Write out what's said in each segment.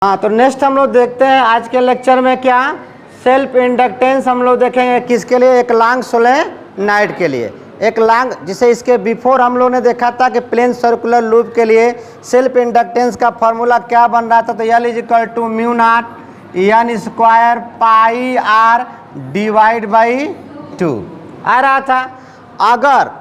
हाँ, तो नेक्स्ट हम लोग देखते हैं आज के लेक्चर में क्या सेल्फ इंडक्टेंस हम लोग देखेंगे किसके लिए, एक लॉन्ग सोलेनॉइड के लिए। एक लॉन्ग, जिसे इसके बिफोर हम लोग ने देखा था कि प्लेन सर्कुलर लूप के लिए सेल्फ इंडक्टेंस का फॉर्मूला क्या बन रहा था, तो L = mu naught n square pi r divide by 2 आ रहा था। अगर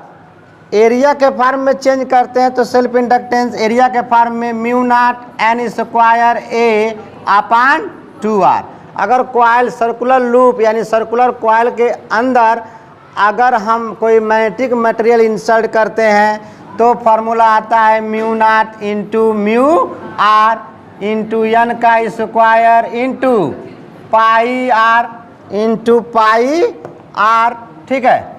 एरिया के फॉर्म में चेंज करते हैं तो सेल्फ इंडक्टेंस एरिया के फॉर्म में म्यू नॉट एन स्क्वायर ए अपान 2r। अगर कॉइल सर्कुलर लूप यानी सर्कुलर कॉइल के अंदर अगर हम कोई मैग्नेटिक मटेरियल इंसर्ट करते हैं तो फार्मूला आता है mu naught into mu R into N का square into pi R into pi R. ठीक है,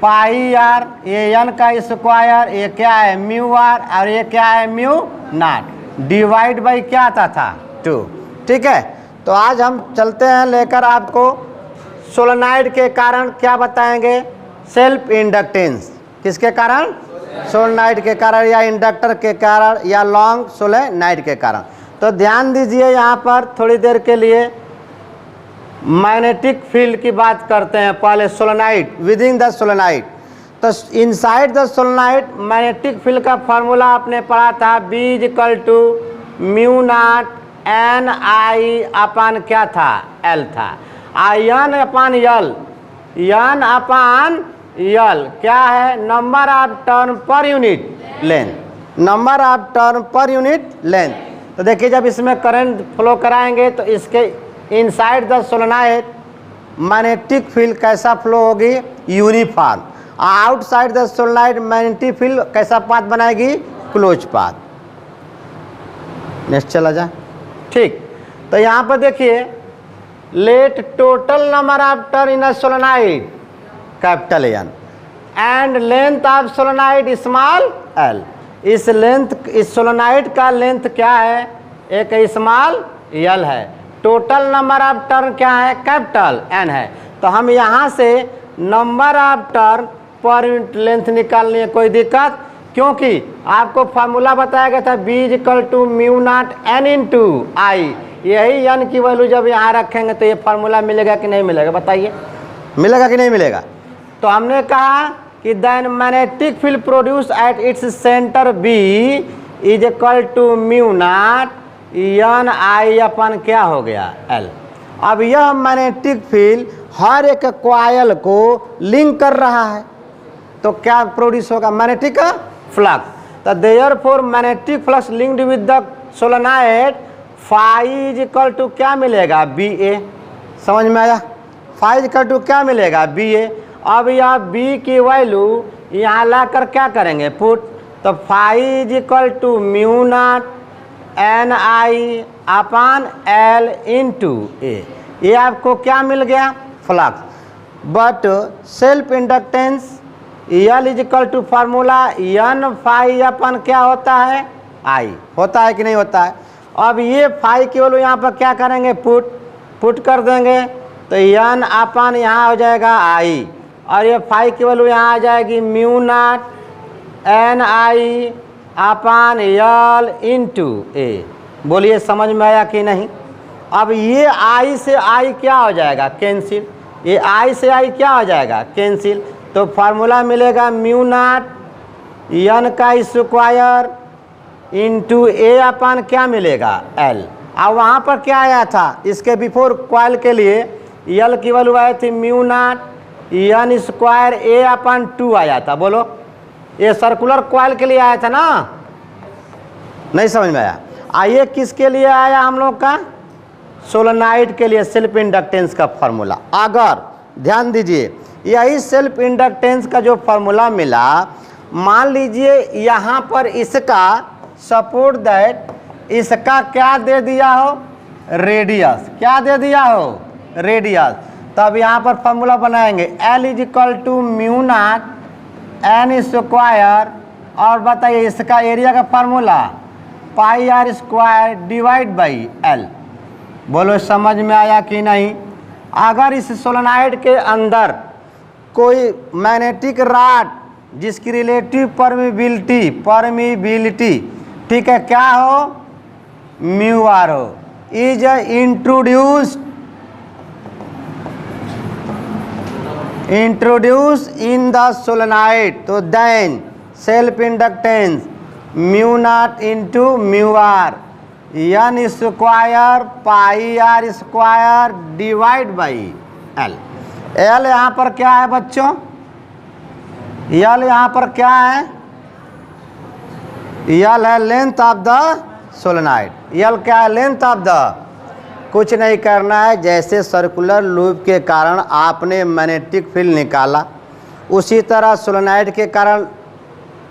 पाई आर, ये एन का स्क्वायर, ये क्या है म्यू आर, और ये क्या है म्यू नॉट डिवाइड बाई क्या आता था 2। ठीक है, तो आज हम चलते हैं लेकर आपको सोलेनॉइड के कारण क्या बताएंगे, सेल्फ इंडक्टेंस। किसके कारण? सोलेनॉइड के कारण या इंडक्टर के कारण या लॉन्ग सोलेनॉइड के कारण। तो ध्यान दीजिए, यहाँ पर थोड़ी देर के लिए मैग्नेटिक फील्ड की बात करते हैं। पहले solenoid, within the solenoid, तो inside the solenoid magnetic field का फार्मूला आपने पढ़ा था B = mu naught N I upon क्या था, L था। एन अपान यल, एन अपान यल क्या है, नंबर ऑफ टर्न पर unit length, number of turn पर यूनिट लेंथ। तो देखिए, जब इसमें करंट फ्लो कराएंगे तो इसके inside the solenoid magnetic field कैसा फ्लो होगी, uniform. Outside the solenoid magnetic field कैसा पाथ बनाएगी, क्लोज पाथ। नेक्स्ट चला जा। ठीक, तो यहाँ पर देखिए, late total number of turn in a solenoid capital N and length of solenoid small l। इस लेंथ, इस सोलेनॉइड का लेंथ क्या है, एक स्मॉल l है। टोटल नंबर ऑफ टर्न क्या है, कैपिटल N है। तो हम यहाँ से नंबर ऑफ टर्न पर यूनिट लेंथ निकालनी है, कोई दिक्कत, क्योंकि आपको फार्मूला बताया गया था B = mu naught N into I. यही n की वैल्यू जब यहाँ रखेंगे तो ये फार्मूला मिलेगा कि नहीं मिलेगा, बताइए, मिलेगा कि नहीं मिलेगा। तो हमने कहा कि then magnetic field produce at its centre B = mu naught N I अपन क्या हो गया, L। अब यह मैग्नेटिक फील्ड हर एक कॉइल को लिंक कर रहा है, तो क्या प्रोड्यूस होगा, मैग्नेटिक फ्लक्स। तो therefore magnetic flux linked with the solenoid phi = क्या मिलेगा, BA। समझ में आया, फाई = क्या मिलेगा, BA। अब यह B की वैल्यू यहाँ लाकर क्या करेंगे, पुट। तो phi = mu naught N I upon L into A। ये आपको क्या मिल गया, flux. But self inductance L = formula N phi upon क्या होता है, I होता है कि नहीं होता है। अब ये फाई की वैल्यू यहाँ पर क्या करेंगे, पुट कर देंगे, तो N अपन यहाँ हो जाएगा I, और ये फाई की वैल्यू यहाँ आ जाएगी mu naught N I upon L into A। बोलिए समझ में आया कि नहीं। अब ये I से I क्या हो जाएगा, कैंसिल। ये I से I क्या हो जाएगा, कैंसिल। तो फार्मूला मिलेगा म्यू नॉट एन का स्क्वायर इंटू A अपान क्या मिलेगा, L। अब वहाँ पर क्या आया था, इसके बिफोर कॉइल के लिए L की वैल्यू आई थी mu naught n square A अपान 2 आया था। बोलो, ये सर्कुलर कॉइल के लिए आया था ना, नहीं समझ में आया। आइए किसके लिए आया हम लोग का, सोलेनॉइड के लिए सेल्फ इंडक्टेंस का फार्मूला। अगर ध्यान दीजिए, यही सेल्फ इंडक्टेंस का जो फार्मूला मिला, मान लीजिए यहाँ पर इसका सपोर्ट दैट, इसका क्या दे दिया हो, रेडियस, क्या दे दिया हो, रेडियस। तब यहाँ पर फार्मूला बनाएंगे L = mu naught n square, और बताइए इसका एरिया का formula pi are square divide by L। बोलो समझ में आया कि नहीं। अगर इस सोलेनॉइड के अंदर कोई मैग्नेटिक रॉड जिसकी रिलेटिव परमिबिलिटी, ठीक है, क्या हो, म्यू आर हो, is introduced in the solenoid, तो then self inductance mu naught into mu R N square pi are square divide by L. L यहाँ पर क्या है बच्चों? एल यहाँ पर क्या है? एल है length of the solenoid. L क्या है? लेंथ ऑफ द, कुछ नहीं करना है, जैसे सर्कुलर लूप के कारण आपने मैग्नेटिक फील्ड निकाला उसी तरह सोलेनाइड के कारण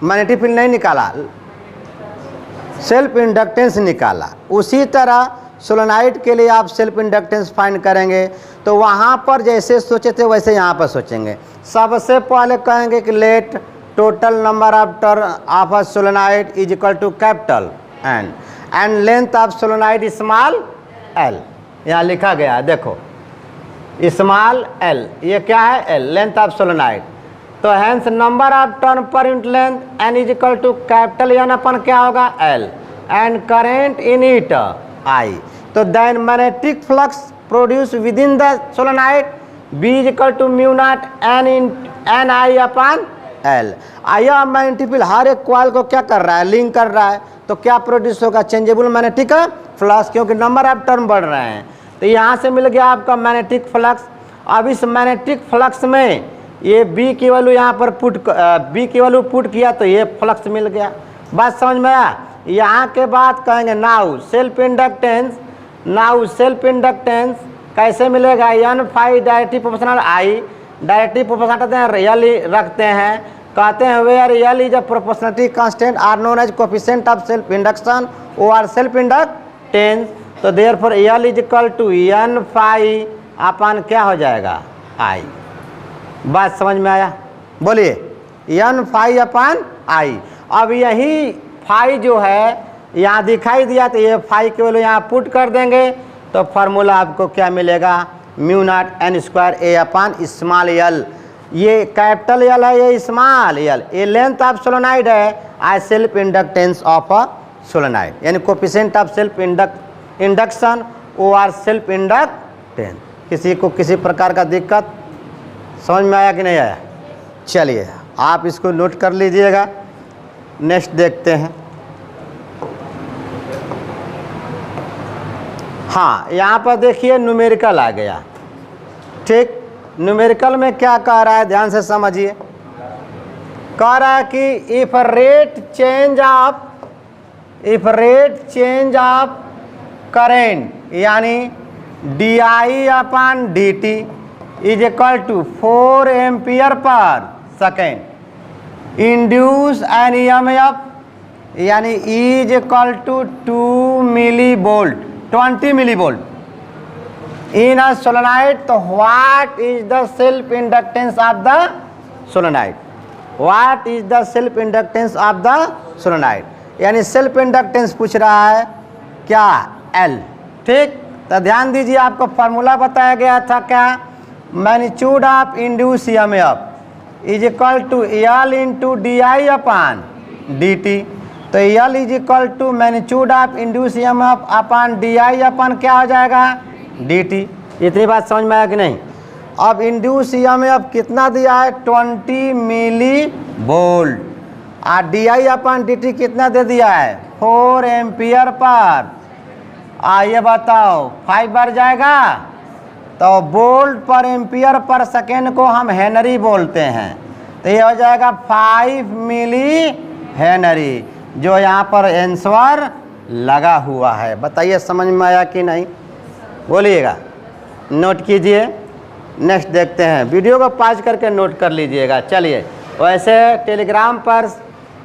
मैग्नेटिक फील्ड नहीं निकाला, सेल्फ इंडक्टेंस निकाला, उसी तरह सोलेनाइड के लिए आप सेल्फ इंडक्टेंस फाइंड करेंगे। तो वहाँ पर जैसे सोचे थे वैसे यहाँ पर सोचेंगे। सबसे पहले कहेंगे कि let total number of turn of a solenoid is equal to capital and length of solenoid small l. यहाँ लिखा गया है, देखो स्मॉल एल, ये क्या है? L, length of solenoid. तो हेंस नंबर ऑफ टर्न पर unit length N is equal to capital N अपन क्या होगा? L, and current in it I. तो then magnetic flux produce within the solenoid B is equal to mu naught N I upon L. आया magnetic field हर एक coil को क्या कर रहा है? लिंक कर रहा है। तो क्या प्रोड्यूस होगा? चेंजेबल मैग्नेटिक फ्लक्स, क्योंकि नंबर ऑफ टर्न बढ़ रहे हैं। तो यहाँ से मिल गया आपका मैग्नेटिक फ्लक्स। अब इस मैग्नेटिक फ्लक्स में ये बी की वैल्यू यहाँ पर बी की वैल्यू पुट किया तो ये फ्लक्स मिल गया। बात समझ में आया? यहाँ के बाद कहेंगे now self inductance. Now self inductance कैसे मिलेगा? N phi directive proportional I, directive proportional रियल रखते हैं, कहते हैं where L is a proportionality constant are known as coefficient of self induction और सेल्फ इंडक्टेंस। तो therefore L is equal to N phi upon क्या हो जाएगा? आई। बात समझ में आया? बोलिए, एन फाई अपन आई। अब यही फाई जो है यहाँ दिखाई दिया तो ये फाई के वैल्यू यहाँ पुट कर देंगे तो फार्मूला आपको क्या मिलेगा? म्यू नॉट एन स्क्वायर ए अपन स्मॉल एल। ये कैपिटल एल है, ये स्मॉल एल, ये लेंथ ऑफ सोलेनाइड है, I self inductance of a solenoid, यानी कोफिशिएंट ऑफ सेल्फ इंडक्शन और सेल्फ इंडक्टेंस। किसी को किसी प्रकार का दिक्कत समझ में आया कि नहीं आया? चलिए आप इसको नोट कर लीजिएगा। नेक्स्ट देखते हैं। हाँ, यहाँ पर देखिए न्यूमेरिकल आ गया। ठीक, न्यूमेरिकल में क्या कह रहा है? ध्यान से समझिए। कह रहा है कि if rate change of current यानी D I upon D T is equal to 4 ampere पर सेकेंड इंड्यूस एन EMF यानी is equal to 2 milli volt 20 milli volt in a solenoid. तो what is the self inductance of the solenoid? What is the self inductance of the solenoid? यानी self inductance पूछ रहा है क्या? L. ठीक, तो ध्यान दीजिए, आपको फार्मूला बताया गया था क्या? Magnitude of induce EMF is equal to L into D I upon D T. तो L is equal to magnitude of induce EMF upon D I upon क्या हो जाएगा? D T. इतनी बात समझ में आया कि नहीं? अब इंड्यूस EMF कितना दिया है? 20 मिली वोल्ट और D I upon D T कितना दे दिया है? 4 एम्पियर पर। आइए बताओ 5 बढ़ जाएगा तो वोल्ट पर एम्पियर पर सेकेंड को हम हेनरी बोलते हैं, तो ये हो जाएगा 5 मिली हेनरी, जो यहाँ पर आंसर लगा हुआ है। बताइए समझ में आया कि नहीं? बोलिएगा, नोट कीजिए। नेक्स्ट देखते हैं, वीडियो को पॉज करके नोट कर लीजिएगा। चलिए, वैसे टेलीग्राम पर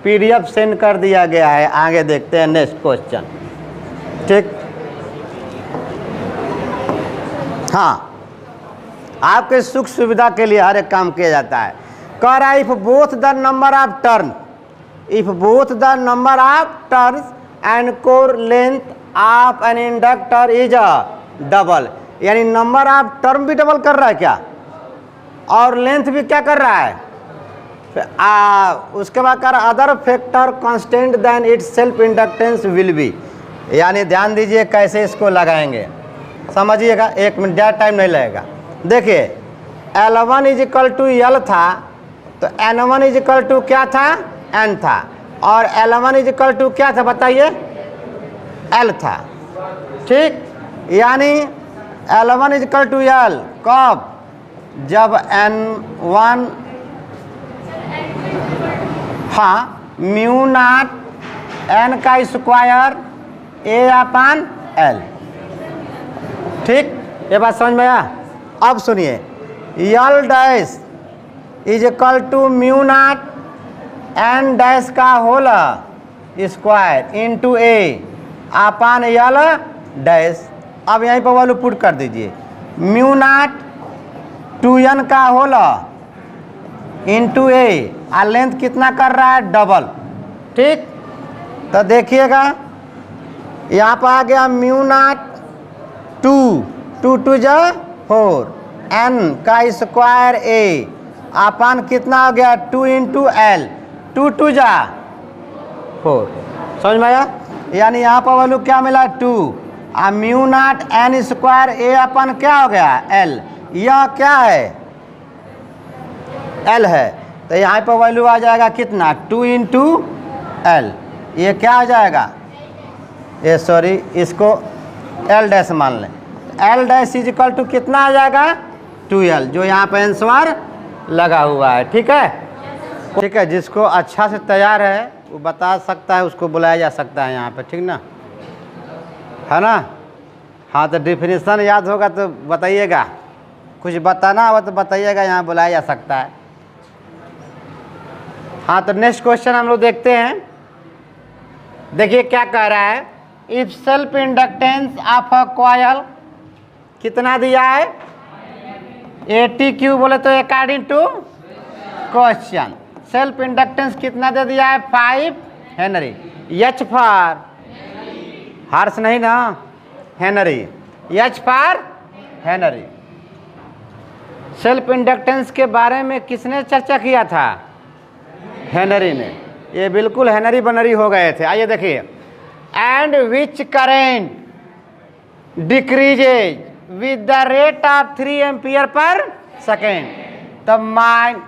PDF सेंड कर दिया गया है। आगे देखते हैं नेक्स्ट क्वेश्चन। ठीक, हाँ, आपके सुख सुविधा के लिए हर एक काम किया जाता है। कह रहा है if both the number of turn and core length of an inductor is double, यानी नंबर ऑफ टर्म भी डबल कर रहा है क्या, और लेंथ भी क्या कर रहा है? उसके बाद कर other factor constant then its self inductance will be. यानी ध्यान दीजिए कैसे इसको लगाएंगे, समझिएगा, 1 मिनट ज़्यादा टाइम नहीं लगेगा। देखिए L1 is equal to L था, तो N1 इज इक्वल टू क्या था, N था, और L1 इज इक्वल टू क्या था बताइए, L था। ठीक, यानी L1 is equal to L कब, जब N1, हाँ, म्यू नॉट N का स्क्वायर A अपन L। ठीक, ये बात समझ में आया। अब सुनिए, L dash is equal to mu naught N dash का whole square into A upon L dash. अब यहीं पर वैल्यू पुट कर दीजिए, म्यू नॉट 2n का होल इंटू A, और लेंथ कितना कर रहा है, डबल। ठीक, तो देखिएगा यहाँ पर आ गया म्यू नॉट 2 2 जा 4 n का स्क्वायर A अपन कितना हो गया 2 इंटू L, 2 2 जा 4। समझ में आया। यानी यहाँ पर वैल्यू क्या मिला 2, और mu naught n square A अपन क्या हो गया L, यह क्या है L है, तो यहाँ पर वैल्यू आ जाएगा कितना 2 इंटू L, ये क्या आ जाएगा, ये सॉरी इसको L डैश मान लें, L dash is equal to कितना आ जाएगा 2L, जो यहाँ पर आंसर लगा हुआ है। ठीक है, ठीक है, जिसको अच्छा से तैयार है वो बता सकता है, उसको बुलाया जा सकता है यहाँ पे, ठीक ना, है ना। हाँ, तो डिफिनीशन याद होगा तो बताइएगा, कुछ बताना हो तो बताइएगा, यहाँ बुलाया जा सकता है। हाँ, तो नेक्स्ट क्वेश्चन हम लोग देखते हैं। देखिए क्या कह रहा है, if self inductance of a coil कितना दिया है 80 क्यू, बोले तो according to question self inductance कितना दे दिया है 5 हेनरी, H फॉर हर्स नहीं ना, Henry, H for Henry. Self inductance के बारे में किसने चर्चा किया था, हेनरी ने। ये बिल्कुल हेनरी बनरी हो गए थे। आइए देखिए, and which current decreases with the rate of 3 ampere पर सेकेंड, तब mine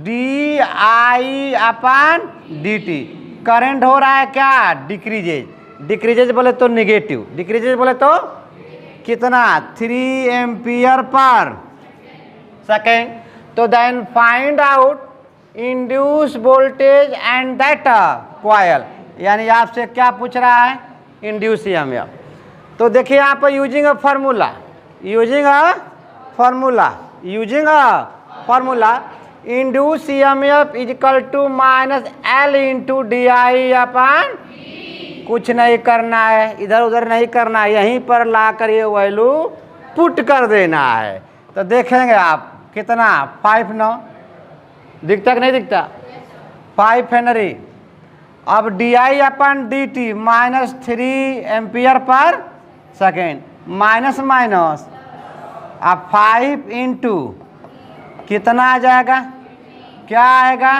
D I upon D T, current हो रहा है क्या डिक्रीजेज, डिक्रीजेज बोले तो निगेटिव, डिक्रीजेज बोले तो कितना 3 एम्पियर पर सेकेंड। तो then find out induce voltage and that coil, यानी आपसे क्या पूछ रहा है, इंड्यूस ईएमएफ। तो देखिए यहाँ पर using a formula, induce EMF is equal to minus L into D I upon, कुछ नहीं करना है, इधर उधर नहीं करना है, यहीं पर ला कर ये वैल्यू पुट कर देना है। तो देखेंगे आप कितना 5 9 दिखता कि नहीं दिखता, 5 हेनरी। अब D I upon D T minus 3 ampere पर सेकेंड, माइनस माइनस, अब 5 इंटू कितना आ जाएगा, क्या आएगा,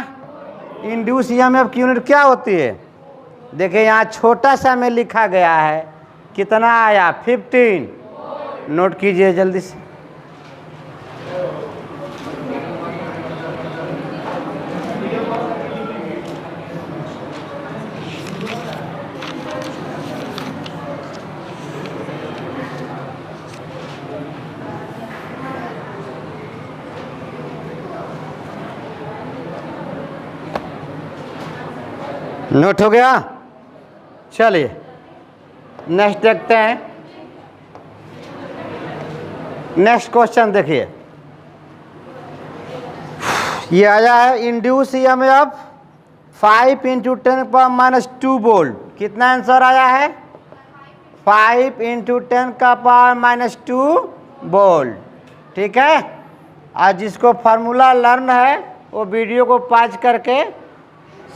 इंड्यूस ईएमएफ की यूनिट क्या होती है, देखिए यहाँ छोटा सा में लिखा गया है, कितना आया 15, नोट कीजिए जल्दी से। नोट हो गया। चलिए नेक्स्ट देखते हैं। नेक्स्ट क्वेश्चन देखिए, ये आया है इंड्यूस ईएमएफ 5 इंटू 10 का माइनस 2 वोल्ट, कितना आंसर आया है 5 इंटू 10 का पावर माइनस 2 वोल्ट। ठीक है, आज जिसको फार्मूला लर्न है वो वीडियो को पॉज करके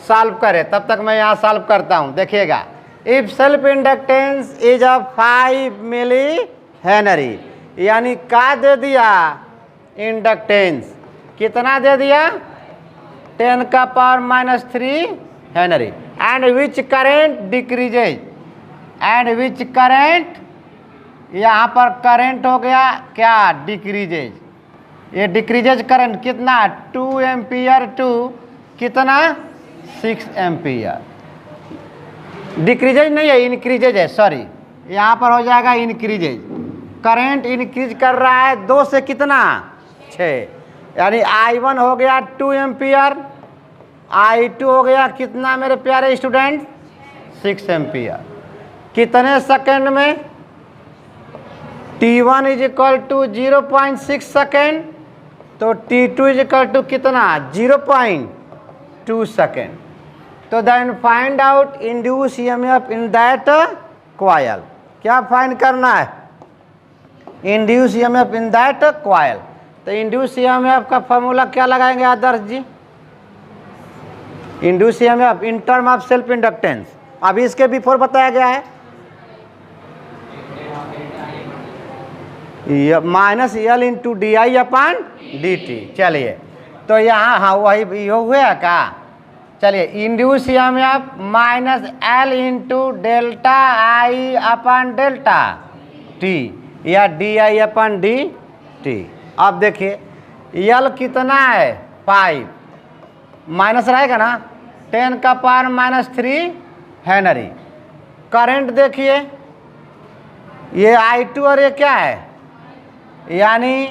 सॉल्व करे, तब तक मैं यहाँ सॉल्व करता हूँ। देखिएगा, if self inductance is a 5 milli henry, यानी क्या दे दिया इंडक्टेंस, कितना दे दिया 10 का power minus 3 Henry, and which current decreases, and which current, यहाँ पर करंट हो गया क्या, डिक्रीजेज, ये डिक्रीजेज करंट कितना 2 एम्पियर टू कितना 6 एम्पियर, डिक्रीजेज नहीं है इंक्रीजेज है, सॉरी, यहाँ पर हो जाएगा इंक्रीजेज, करंट इंक्रीज कर रहा है 2 से कितना 6, यानी I1 हो गया 2 एम्पियर, I2 हो गया कितना मेरे प्यारे स्टूडेंट 6 एम्पियर, कितने सेकंड में, T1 is equal to 0.6 second, तो T2 इज इक्वल टू कितना 0.2 सेकेंड। तो then find out induce EMF in that coil, क्या फाइंड करना है, induce EMF in that coil. तो इंड्यूस ईएमएफ का फॉर्मूला क्या लगाएंगे Adarsh ji, induce EMF in term of self inductance, अभी इसके बिफोर बताया गया है minus L into D I upon D T. चलिए तो यहाँ हाँ वही हुआ क्या, चलिए induce EMF minus L into delta I upon delta T या D I upon D T. अब देखिए यल कितना है 5, माइनस रहेगा ना 10 का पावर -3 हेनरी। करंट देखिए ये I2 और ये क्या है, यानी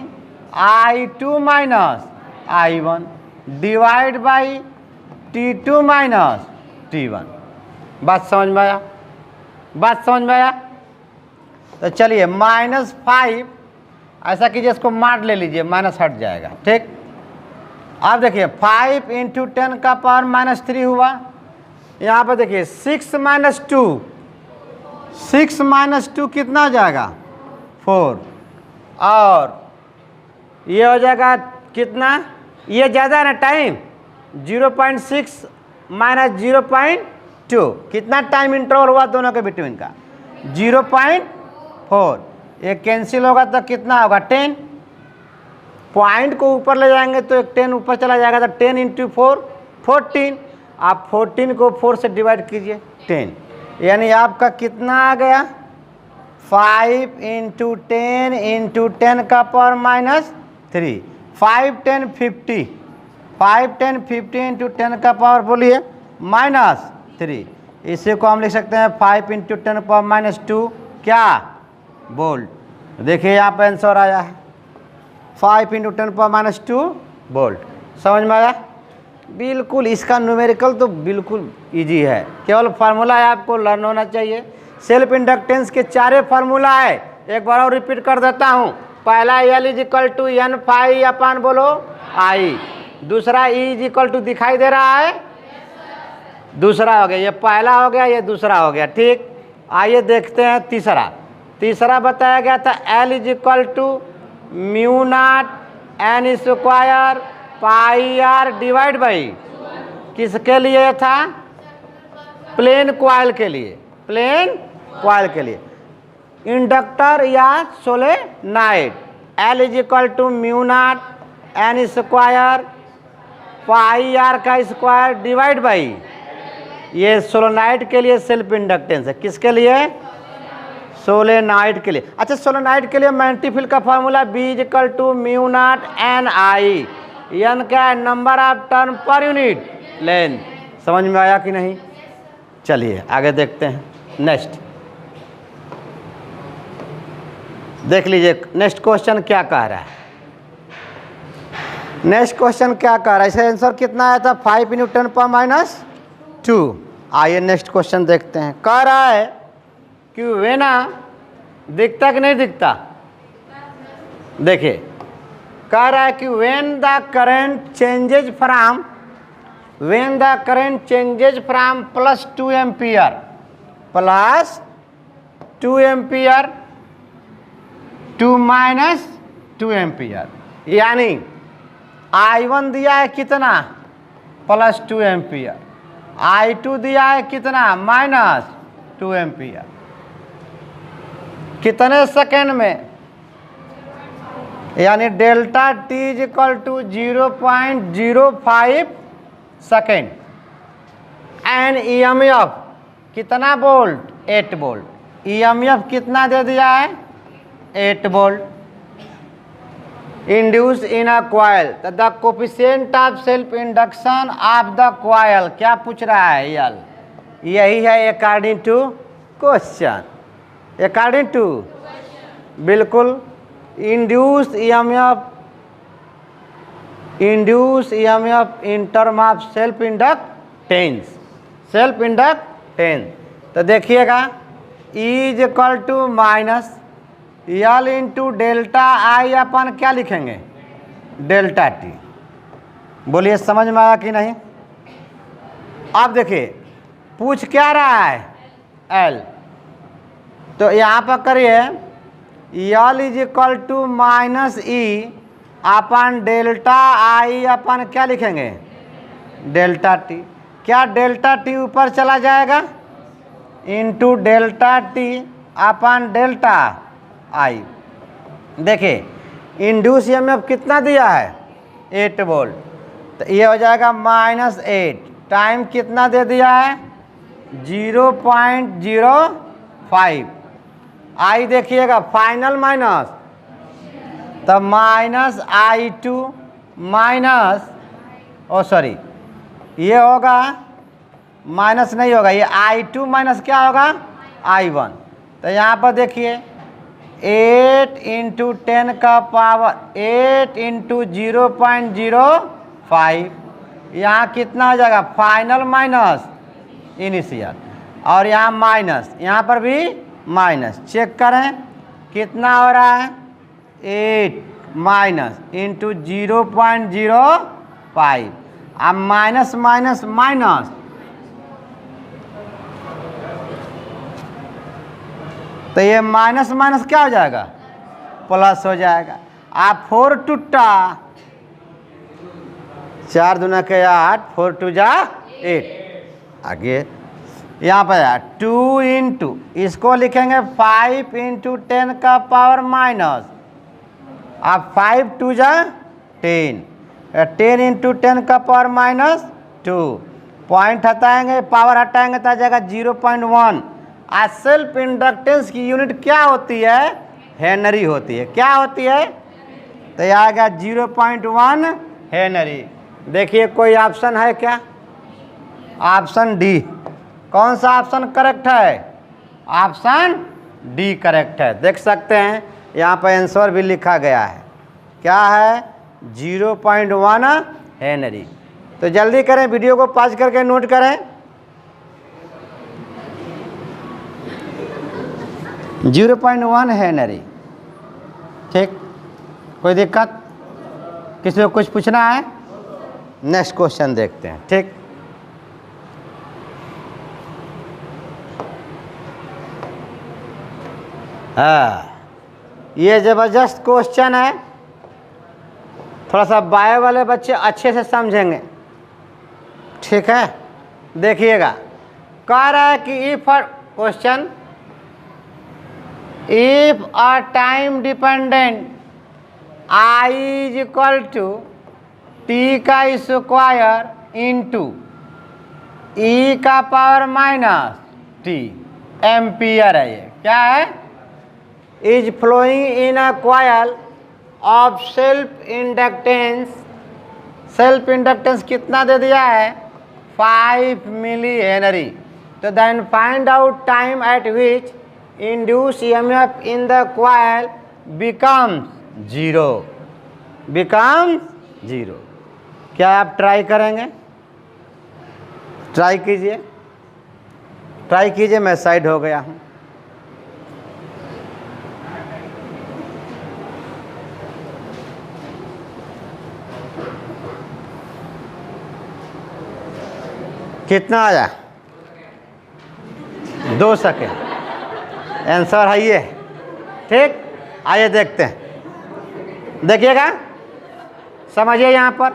I2 minus I1 divide by T2 minus T1। बात समझ में आया, बात समझ में आया। तो चलिए -5 ऐसा कीजिए, इसको मार ले लीजिए, माइनस हट जाएगा, ठीक। अब देखिए 5 इंटू 10 का पावर -3 हुआ, यहाँ पर देखिए 6 माइनस टू कितना हो जाएगा 4, और ये हो जाएगा कितना, ये ज़्यादा है ना टाइम 0.6 माइनस 0.2, कितना टाइम इंटरवल हुआ दोनों के बिटवीन का 0.4, ये कैंसिल होगा तो कितना होगा 10, पॉइंट को ऊपर ले जाएंगे तो एक 10 ऊपर चला जाएगा, तो 10 इंटू 4 14, आप 14 को 4 से डिवाइड कीजिए 10, यानी आपका कितना आ गया 5 इंटू 10 इंटू 10 का पावर -3, 5 10 50, 5 10 50 इंटू 10 का पावर बोलिए -3, इसी को हम लिख सकते हैं 5 इंटू 10 पावर -2 क्या वोल्ट। देखिए यहाँ पर आंसर आया है 5 इंटू 10 पावर -2 वोल्ट। समझ में आया, बिल्कुल इसका न्यूमेरिकल तो बिल्कुल इजी है, केवल फार्मूला है आपको लर्न होना चाहिए। सेल्फ इंडक्टेंस के 4 फार्मूला है, एक बार और रिपीट कर देता हूँ। पहला L is equal to N phi upon बोलो आई, दूसरा ई इज इक्वल टू दिखाई दे रहा है, दूसरा हो गया, ये पहला हो गया, ये दूसरा हो गया, ठीक। आइए देखते हैं तीसरा बताया गया था L is equal to mu naught n square pi r divide by, किसके लिए था, प्लेन कॉइल के लिए, प्लेन कॉइल के लिए, इंडक्टर या solenoid. L is equal to mu naught n square pi r का स्क्वायर डिवाइड बाई, ये सोलेनॉइड के लिए सेल्फ इंडक्टेंस है, किसके लिए, सोलेनॉइड के लिए। अच्छा सोलेनॉइड के लिए मैग्नेटिक का formula B is equal to mu naught N I, n क्या है, नंबर ऑफ टर्न पर यूनिट लेंथ। समझ में आया कि नहीं, चलिए आगे देखते हैं। नेक्स्ट देख लीजिए नेक्स्ट क्वेश्चन क्या कह रहा है, नेक्स्ट क्वेश्चन क्या कह रहा है, इसका आंसर कितना आया था 5 इंटू 10 पावर -2। आइए नेक्स्ट क्वेश्चन देखते हैं। कह रहा है कि वेना दिखता कि नहीं दिखता, देखिए कह रहा है कि when the current changes from +2 ampere to -2 ampere, यानी I1 दिया है कितना +2 एम्पियर, I2 दिया है कितना -2 एम्पियर, कितने सेकेंड में, यानी delta T is equal to 0.05 second, and EMF कितना वोल्ट 8 वोल्ट, EMF कितना दे दिया है 8 volt induce in a coil, the coefficient of self induction of the coil, क्या पूछ रहा है यल, यही है according to question, according to बिल्कुल induce EMF in term of self inductance, self inductance. तो देखिएगा is equal to minus L into delta I अपन क्या लिखेंगे डेल्टा टी। बोलिए समझ में आया कि नहीं। अब देखिए पूछ क्या रहा है एल, तो यहाँ पर करिए L is equal to minus E अपन डेल्टा आई अपन क्या लिखेंगे डेल्टा टी। क्या डेल्टा टी ऊपर चला जाएगा इंटू डेल्टा टी अपन डेल्टा आई। देखिए इंड्यूस EMF कितना दिया है 8 वोल्ट, तो ये हो जाएगा -8, टाइम कितना दे दिया है 0.05। आई देखिएगा फाइनल माइनस, तब -I2 माइनस सॉरी ये होगा माइनस नहीं होगा, ये I2 माइनस क्या होगा I1। तो यहाँ पर देखिए 8 इंटू 10 का पावर 8 इंटू 0.05, यहाँ कितना हो जाएगा फाइनल माइनस इनिशियल, और यहाँ माइनस, यहाँ पर भी माइनस, चेक करें कितना हो रहा है 8 माइनस इंटू 0.05, अब माइनस माइनस माइनस, तो ये माइनस माइनस क्या हो जाएगा प्लस हो जाएगा। आप 4 टूटा 4 दूना के 8, 4 2 जा 8, आगे यहाँ पर 2 इंटू इसको लिखेंगे 5 इंटू 10 का पावर माइनस, आप 5 2 जा 10, 10 इंटू 10 का पावर -2, पॉइंट हटाएंगे पावर हटाएंगे तो आ जाएगा 0.1। आज सेल्फ इंडक्टेंस की यूनिट क्या होती है हेनरी होती है, क्या होती है, तो यह आ गया 0.1 हेनरी। देखिए कोई ऑप्शन है क्या, ऑप्शन डी। कौन सा ऑप्शन करेक्ट है, ऑप्शन डी करेक्ट है। देख सकते हैं यहाँ पर आंसर भी लिखा गया है, क्या है 0.1 हेनरी। तो जल्दी करें, वीडियो को पॉज करके नोट करें। 0.1 हेनरी, ठीक, कोई दिक्कत, किसी को कुछ पूछना है, नेक्स्ट क्वेश्चन देखते हैं। ठीक, हाँ ये ज़बरदस्त क्वेश्चन है, थोड़ा सा बायो वाले बच्चे अच्छे से समझेंगे, ठीक है। देखिएगा कह रहा है कि if question if a time dependent I is equal to t का स्क्वायर इंटू ई का पावर -t एम्पियर है, ये क्या है, is flowing in a coil of self inductance. Self inductance कितना दे दिया है 5 मिली हेनरी। तो then find out time at which induce EMF in the coil becomes 0, becomes 0। क्या आप ट्राई करेंगे, ट्राई कीजिए, ट्राई कीजिए। मैं साइड हो गया हूँ। कितना आया 2 सेकेंड, आंसर है ये, ठीक। आइए देखते हैं, देखिएगा, समझिए। यहाँ पर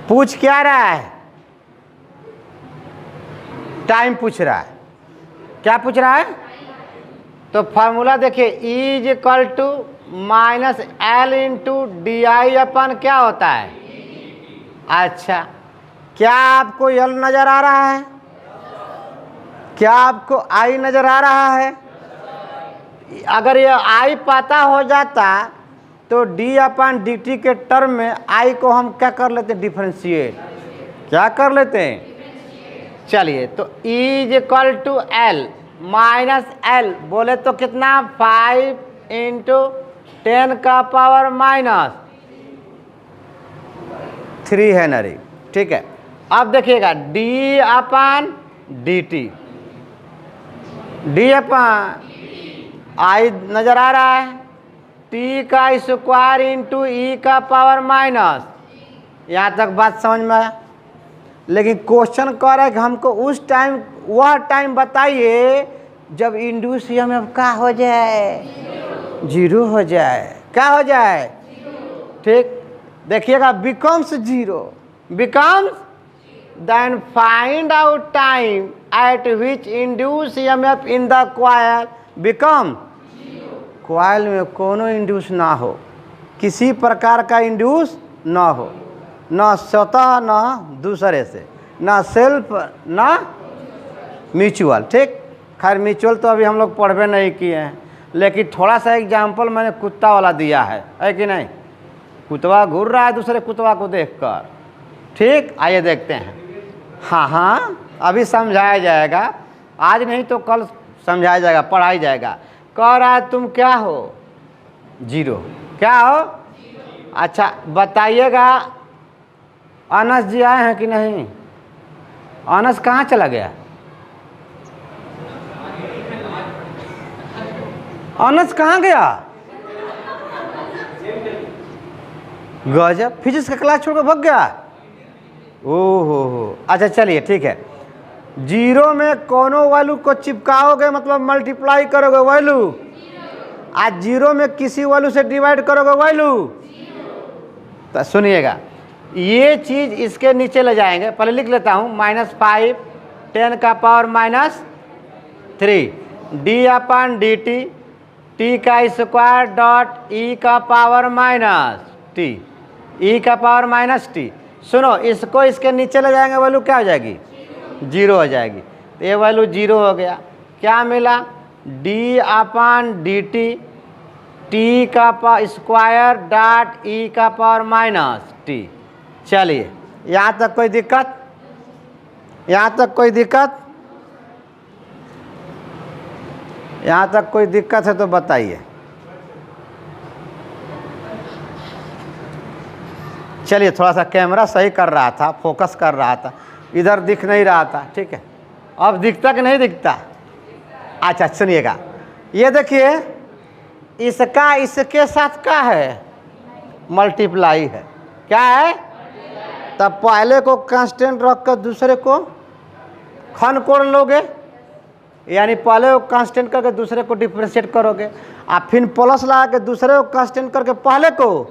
पूछ क्या रहा है, टाइम पूछ रहा है, क्या पूछ रहा है, तो फार्मूला देखिए E is equal to -L into DI upon क्या होता है। अच्छा, क्या आपको यल नजर आ रहा है, क्या आपको आई नजर आ रहा है? अगर ये आई पता हो जाता तो d/dt के टर्म में आई को हम क्या कर लेते हैं? डिफरेंशिएट। क्या कर लेते हैं? चलिए, तो E=L माइनस L बोले तो कितना? 5 × 10⁻³ हेनरी। ठीक है, अब देखिएगा d/dt, आई नजर आ रहा है, t² × e⁻⁻, यहाँ तक बात समझ में आया। लेकिन क्वेश्चन कह रहा है कि हमको उस टाइम, वह टाइम बताइए जब इंड्यूस ईएमएफ क्या हो जाए? 0 हो जाए। क्या हो जाए? ठीक, देखिएगा becomes 0, becomes, then find out time at which induce EMF in the coil become. Coil में कोनो इंड्यूस ना हो, किसी प्रकार का इंड्यूस ना हो, ना स्वतः ना दूसरे से, ना सेल्फ ना म्यूचुअल। ठीक, खैर म्यूचुअल तो अभी हम लोग पढ़वे नहीं किए हैं, लेकिन थोड़ा सा एग्जाम्पल मैंने कुत्ता वाला दिया है कि नहीं? कुत्ता घूर रहा है दूसरे कुत्ता को देखकर। ठीक, आइए देखते हैं। हाँ, अभी समझाया जाएगा, आज नहीं तो कल समझाया जाएगा, पढ़ाया जाएगा। कह रहा है तुम क्या हो? 0। क्या हो? अच्छा बताइएगा, अनस जी आए हैं कि नहीं? अनस कहाँ चला गया? अनस कहाँ गया? गजब, फिजिक्स का क्लास छोड़कर भाग गया। ओहो, अच्छा चलिए ठीक है। 0 में कोनो वैल्यू को चिपकाओगे मतलब मल्टीप्लाई करोगे वैल्यू, आज 0 में किसी वैल्यू से डिवाइड करोगे वैल्यू। तो सुनिएगा, ये चीज़ इसके नीचे ले जाएंगे। पहले लिख लेता हूँ, -5 10⁻³ d/dt t²e⁻t। सुनो, इसको इसके नीचे ले जाएंगे, वैल्यू क्या हो जाएगी? 0 हो जाएगी। तो ये वैल्यू 0 हो गया। क्या मिला? d/dt t²e⁻t। चलिए, यहाँ तक कोई दिक्कत? यहाँ तक कोई दिक्कत? यहाँ तक कोई दिक्कत है तो बताइए। चलिए, थोड़ा सा कैमरा सही कर रहा था, फोकस कर रहा था, इधर दिख नहीं रहा था। ठीक है, अब दिखता कि नहीं दिखता? अच्छा सुनिएगा, ये देखिए, इसका इसके साथ क्या है? मल्टीप्लाई है। क्या है? तब पहले को कांस्टेंट रख कर दूसरे को खन कोड़ लोगे, यानी पहले को कांस्टेंट करके दूसरे को डिफरेंशिएट करोगे, और फिर प्लस लगा के दूसरे को कांस्टेंट करके पहले को।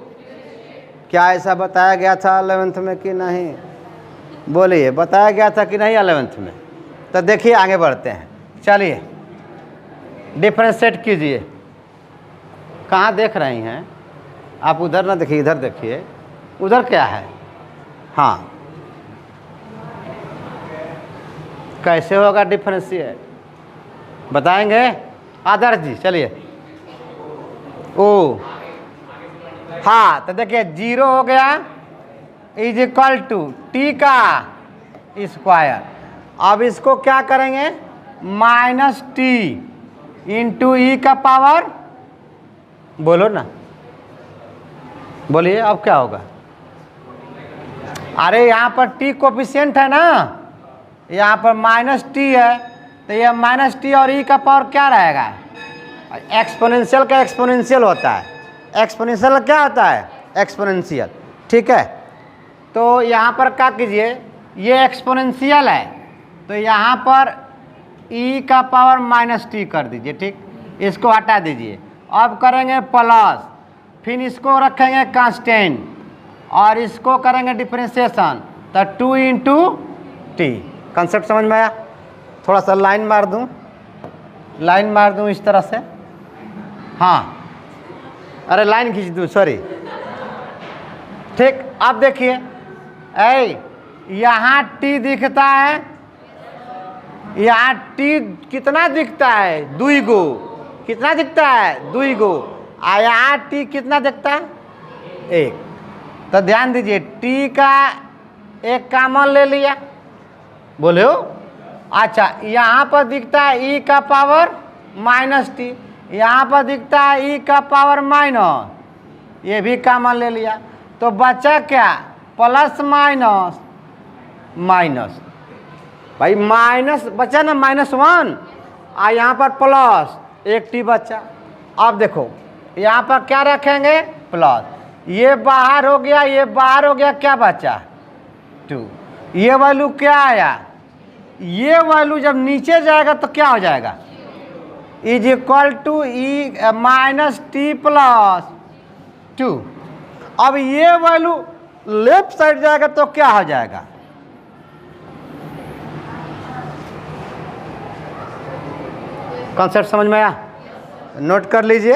क्या ऐसा बताया गया था 11th में कि नहीं? बोलिए, बताया गया था कि नहीं 11th में? तो देखिए, आगे बढ़ते हैं। चलिए, डिफरेंशिएट कीजिए। कहाँ देख रही हैं आप? उधर ना देखिए, इधर देखिए। उधर क्या है? हाँ, कैसे होगा डिफरेंशिएट? बताएंगे आदर्श जी? चलिए। ओ हाँ, तो देखिए 0 हो गया = t का स्क्वायर। अब इसको क्या करेंगे? -t × e⁻, बोलो ना, बोलिए अब क्या होगा? अरे यहाँ पर t कोफिशिएंट है ना, यहाँ पर -t है, तो ये -t और e⁻ क्या रहेगा? एक्सपोनेंशियल का एक्सपोनेंशियल होता है। एक्सपोनेंशियल क्या होता है? एक्सपोनेंशियल। ठीक है, तो यहाँ पर क्या कीजिए, ये एक्सपोनेंशियल है, तो यहाँ पर e⁻−t कर दीजिए। ठीक, इसको हटा दीजिए। अब करेंगे प्लस, फिर इसको रखेंगे कांस्टेंट और इसको करेंगे डिफरेंशिएशन, तो 2 × t। कंसेप्ट समझ में आया? थोड़ा सा लाइन मार दूँ, लाइन मार दूँ इस तरह से। हाँ, अरे लाइन खींच दूँ, सॉरी। ठीक, अब देखिए, यहाँ t दिखता है, यहाँ टी कितना दिखता है, 2 गो, कितना दिखता है 2 गो, और यहाँ टी कितना दिखता है 1। तो ध्यान दीजिए टी का एक कॉमन ले लिया, बोले हो। अच्छा यहाँ पर दिखता है ई का पावर -t, यहाँ पर दिखता है ई का पावर माइनस, ये भी कॉमन ले लिया। तो बचा क्या, प्लस माइनस माइनस, भाई माइनस बचा ना -1, और यहाँ पर प्लस 1t बचा। अब देखो यहाँ पर क्या रखेंगे, प्लस, ये बाहर हो गया, ये बाहर हो गया, क्या बचा 2। ये वैल्यू क्या आया, ये वैल्यू जब नीचे जाएगा तो क्या हो जाएगा, is equal to e -t + 2। अब ये वैल्यू लेफ्ट साइड जाएगा तो क्या हो जाएगा, कॉन्सेप्ट समझ में आया, नोट कर लीजिए।